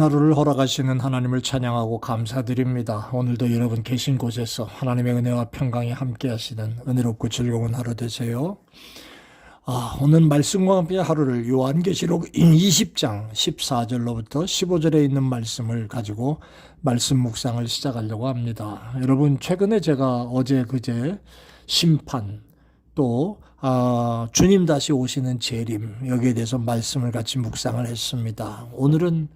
하루를 허락하시는 하나님을 찬양하고 감사드립니다. 오늘도 여러분 계신 곳에서 하나님의 은혜와 평강이 함께 하시는 은혜롭고 즐거운 하루 되세요. 오늘 말씀과 함께 하루를 요한계시록 20장 14절로부터 15절에 있는 말씀을 가지고 말씀 묵상을 시작하려고 합니다. 여러분, 최근에 제가 어제 그제 심판 또 주님 다시 오시는 재림, 여기에 대해서 말씀을 같이 묵상을 했습니다. 오늘은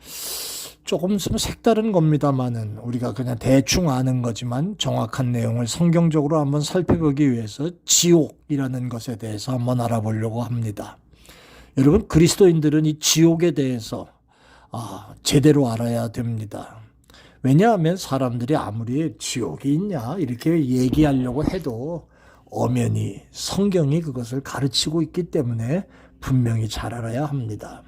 조금 색다른 겁니다만은 우리가 그냥 대충 아는 거지만 정확한 내용을 성경적으로 한번 살펴보기 위해서 지옥이라는 것에 대해서 한번 알아보려고 합니다. 여러분, 그리스도인들은 이 지옥에 대해서 제대로 알아야 됩니다. 왜냐하면 사람들이 아무리 지옥이 있냐 이렇게 얘기하려고 해도 엄연히 성경이 그것을 가르치고 있기 때문에 분명히 잘 알아야 합니다.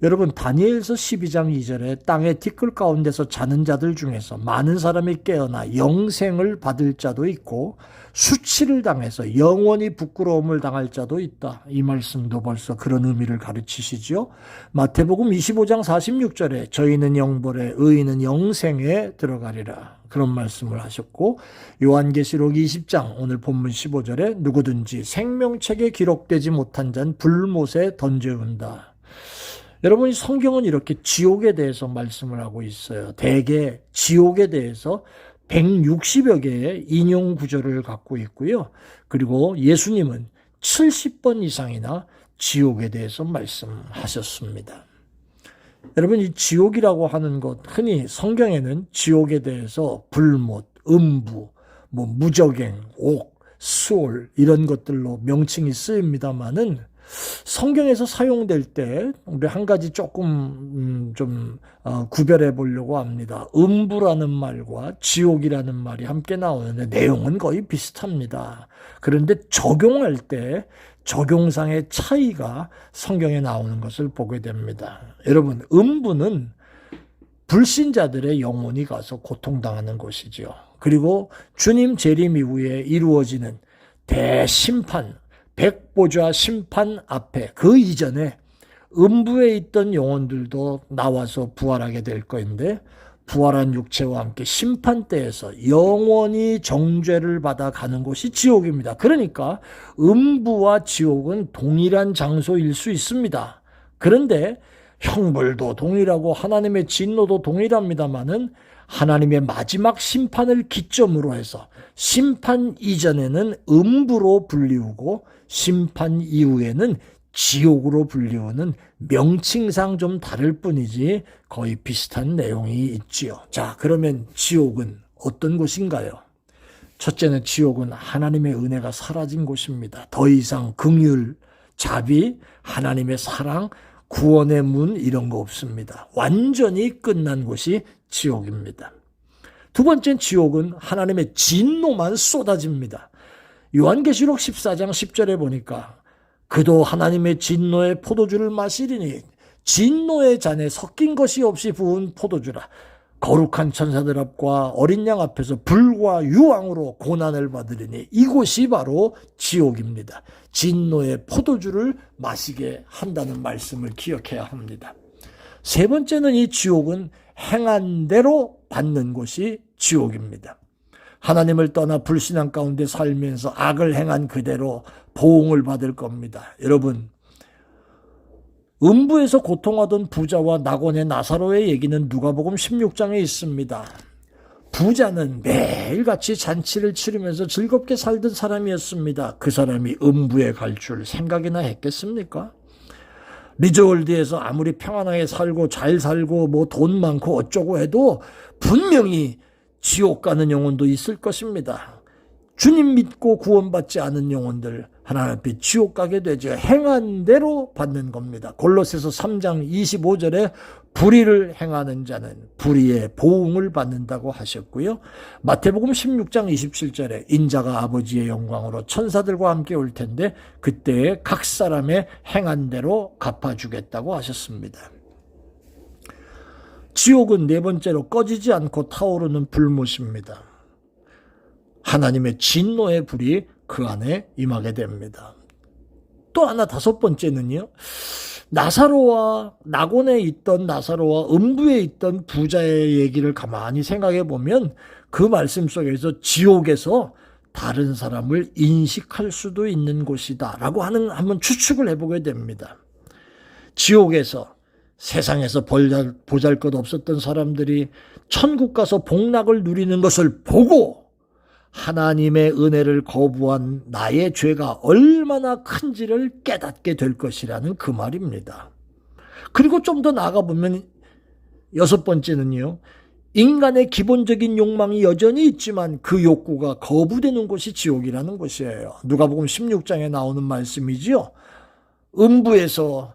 여러분, 다니엘서 12장 2절에 땅의 티끌 가운데서 자는 자들 중에서 많은 사람이 깨어나 영생을 받을 자도 있고 수치를 당해서 영원히 부끄러움을 당할 자도 있다. 이 말씀도 벌써 그런 의미를 가르치시죠. 마태복음 25장 46절에 저희는 영벌에 의인은 영생에 들어가리라. 그런 말씀을 하셨고, 요한계시록 20장 오늘 본문 15절에 누구든지 생명책에 기록되지 못한 자는 불못에 던져온다. 여러분, 이 성경은 이렇게 지옥에 대해서 말씀을 하고 있어요. 대개 지옥에 대해서 160여 개의 인용 구절을 갖고 있고요. 그리고 예수님은 70번 이상이나 지옥에 대해서 말씀하셨습니다. 여러분, 이 지옥이라고 하는 것, 흔히 성경에는 지옥에 대해서 불못, 음부, 무적행, 옥, 수올 이런 것들로 명칭이 쓰입니다만은 성경에서 사용될 때 우리 한 가지 조금 구별해 보려고 합니다. 음부라는 말과 지옥이라는 말이 함께 나오는데 내용은 거의 비슷합니다. 그런데 적용할 때 적용상의 차이가 성경에 나오는 것을 보게 됩니다. 여러분, 음부는 불신자들의 영혼이 가서 고통당하는 곳이죠. 그리고 주님 재림 이후에 이루어지는 대심판, 백보좌 심판 앞에 그 이전에 음부에 있던 영혼들도 나와서 부활하게 될 것인데, 부활한 육체와 함께 심판대에서 영원히 정죄를 받아 가는 곳이 지옥입니다. 그러니까 음부와 지옥은 동일한 장소일 수 있습니다. 그런데 형벌도 동일하고 하나님의 진노도 동일합니다만은 하나님의 마지막 심판을 기점으로 해서 심판 이전에는 음부로 불리우고 심판 이후에는 지옥으로 불리우는 명칭상 좀 다를 뿐이지 거의 비슷한 내용이 있지요. 자, 그러면 지옥은 어떤 곳인가요? 첫째는 지옥은 하나님의 은혜가 사라진 곳입니다. 더 이상 긍휼, 자비, 하나님의 사랑, 구원의 문 이런 거 없습니다. 완전히 끝난 곳이 지옥입니다. 두 번째는 지옥은 하나님의 진노만 쏟아집니다. 요한계시록 14장 10절에 보니까 그도 하나님의 진노의 포도주를 마시리니 진노의 잔에 섞인 것이 없이 부은 포도주라. 거룩한 천사들 앞과 어린 양 앞에서 불과 유황으로 고난을 받으리니 이곳이 바로 지옥입니다. 진노의 포도주를 마시게 한다는 말씀을 기억해야 합니다. 세 번째는 이 지옥은 행한 대로 받는 곳이 지옥입니다. 하나님을 떠나 불신앙 가운데 살면서 악을 행한 그대로 보응을 받을 겁니다. 여러분, 음부에서 고통하던 부자와 낙원의 나사로의 얘기는 누가복음 16장에 있습니다. 부자는 매일같이 잔치를 치르면서 즐겁게 살던 사람이었습니다. 그 사람이 음부에 갈 줄 생각이나 했겠습니까? 리조월드에서 아무리 평안하게 살고 잘 살고 돈 많고 어쩌고 해도 분명히 지옥 가는 영혼도 있을 것입니다. 주님 믿고 구원받지 않은 영혼들 하나님 앞에 지옥 가게 되죠. 행한 대로 받는 겁니다. 골로새서 3장 25절에 불의를 행하는 자는 불의의 보응을 받는다고 하셨고요. 마태복음 16장 27절에 인자가 아버지의 영광으로 천사들과 함께 올 텐데 그때에 각 사람의 행한 대로 갚아주겠다고 하셨습니다. 지옥은 네 번째로 꺼지지 않고 타오르는 불못입니다. 하나님의 진노의 불이 그 안에 임하게 됩니다. 또 하나 다섯 번째는요, 낙원에 있던 나사로와 음부에 있던 부자의 얘기를 가만히 생각해 보면 그 말씀 속에서 지옥에서 다른 사람을 인식할 수도 있는 곳이다 라고 한번 추측을 해보게 됩니다. 지옥에서 세상에서 보잘것 없었던 사람들이 천국 가서 복락을 누리는 것을 보고 하나님의 은혜를 거부한 나의 죄가 얼마나 큰지를 깨닫게 될 것이라는 그 말입니다. 그리고 좀 더 나아가 보면 6번째는요. 인간의 기본적인 욕망이 여전히 있지만 그 욕구가 거부되는 곳이 지옥이라는 것이에요. 누가복음 16장에 나오는 말씀이지요. 음부에서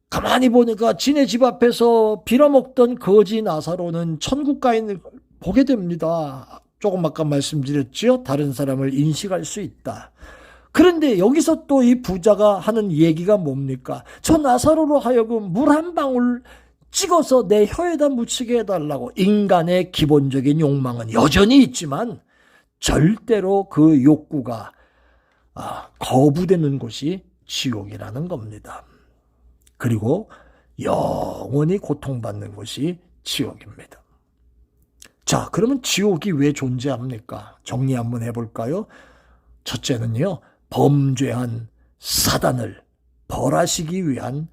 가만히 보니까 지네 집 앞에서 빌어먹던 거지 나사로는 천국 가 있는 걸 보게 됩니다. 조금 아까 말씀드렸지요. 다른 사람을 인식할 수 있다. 그런데 여기서 또 이 부자가 하는 얘기가 뭡니까? 저 나사로로 하여금 물 한 방울 찍어서 내 혀에다 묻히게 해달라고. 인간의 기본적인 욕망은 여전히 있지만 절대로 그 욕구가 거부되는 곳이 지옥이라는 겁니다. 그리고 영원히 고통받는 곳이 지옥입니다. 자, 그러면 지옥이 왜 존재합니까? 정리 한번 해볼까요? 첫째는요, 범죄한 사단을 벌하시기 위한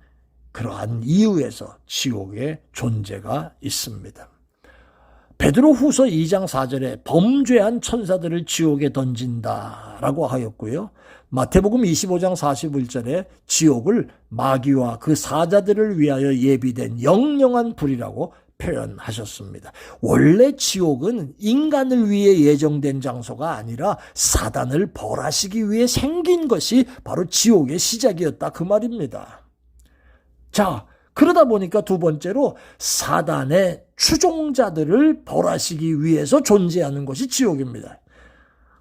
그러한 이유에서 지옥의 존재가 있습니다. 베드로 후서 2장 4절에 범죄한 천사들을 지옥에 던진다라고 하였고요. 마태복음 25장 41절에 지옥을 마귀와 그 사자들을 위하여 예비된 영영한 불이라고 표현하셨습니다. 원래 지옥은 인간을 위해 예정된 장소가 아니라 사단을 벌하시기 위해 생긴 것이 바로 지옥의 시작이었다 그 말입니다. 자, 그러다 보니까 두 번째로 사단의 추종자들을 벌하시기 위해서 존재하는 것이 지옥입니다.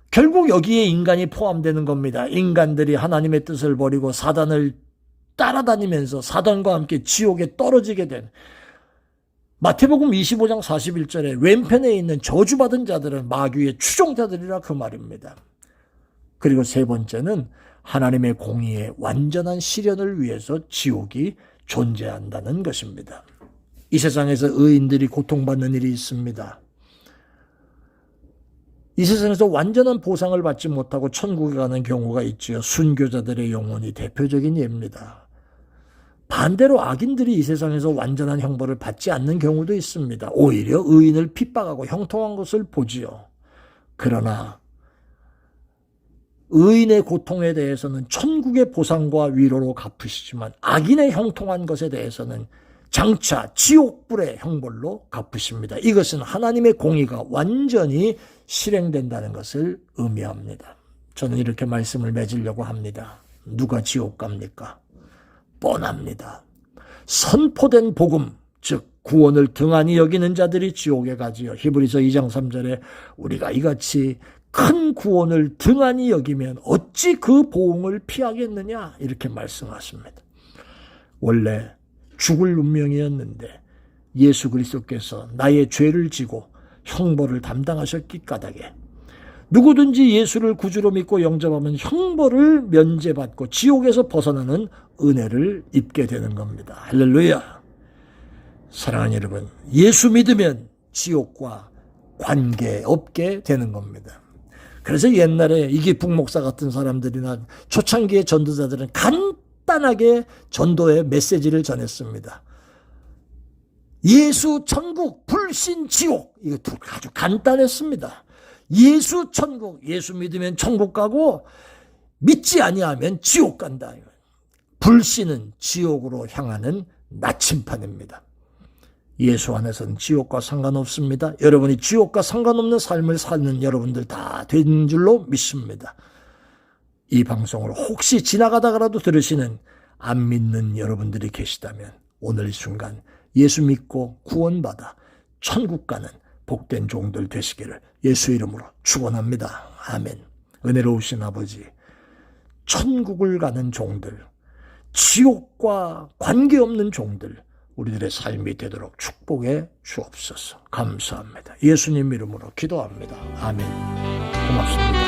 결국 여기에 인간이 포함되는 겁니다. 인간들이 하나님의 뜻을 버리고 사단을 따라다니면서 사단과 함께 지옥에 떨어지게 된 마태복음 25장 41절에 왼편에 있는 저주받은 자들은 마귀의 추종자들이라 그 말입니다. 그리고 세 번째는 하나님의 공의의 완전한 실현을 위해서 지옥이 존재한다는 것입니다. 이 세상에서 의인들이 고통받는 일이 있습니다. 이 세상에서 완전한 보상을 받지 못하고 천국에 가는 경우가 있지요. 순교자들의 영혼이 대표적인 예입니다. 반대로 악인들이 이 세상에서 완전한 형벌을 받지 않는 경우도 있습니다. 오히려 의인을 핍박하고 형통한 것을 보지요. 그러나 의인의 고통에 대해서는 천국의 보상과 위로로 갚으시지만 악인의 형통한 것에 대해서는 장차 지옥불의 형벌로 갚으십니다. 이것은 하나님의 공의가 완전히 실행된다는 것을 의미합니다. 저는 이렇게 말씀을 맺으려고 합니다. 누가 지옥 갑니까? 뻔합니다. 선포된 복음, 즉 구원을 등한히 여기는 자들이 지옥에 가지요. 히브리서 2장 3절에 우리가 이같이 큰 구원을 등한히 여기면 어찌 그 보응을 피하겠느냐 이렇게 말씀하십니다. 원래 죽을 운명이었는데 예수 그리스도께서 나의 죄를 지고 형벌을 담당하셨기 까닭에 누구든지 예수를 구주로 믿고 영접하면 형벌을 면제받고 지옥에서 벗어나는 은혜를 입게 되는 겁니다. 할렐루야. 사랑하는 여러분, 예수 믿으면 지옥과 관계없게 되는 겁니다. 그래서 옛날에 이기풍 목사 같은 사람들이나 초창기의 전도자들은 간단하게 전도의 메시지를 전했습니다. 예수 천국, 불신 지옥. 이거 아주 간단했습니다. 예수 천국, 예수 믿으면 천국 가고 믿지 아니하면 지옥 간다. 불신은 지옥으로 향하는 나침판입니다. 예수 안에서는 지옥과 상관없습니다. 여러분이 지옥과 상관없는 삶을 사는 여러분들 다 된 줄로 믿습니다. 이 방송을 혹시 지나가다가라도 들으시는 안 믿는 여러분들이 계시다면 오늘 이 순간 예수 믿고 구원받아 천국 가는 복된 종들 되시기를 예수 이름으로 축원합니다. 아멘. 은혜로우신 아버지, 천국을 가는 종들, 지옥과 관계없는 종들, 우리들의 삶이 되도록 축복해 주옵소서. 감사합니다. 예수님 이름으로 기도합니다. 아멘. 고맙습니다.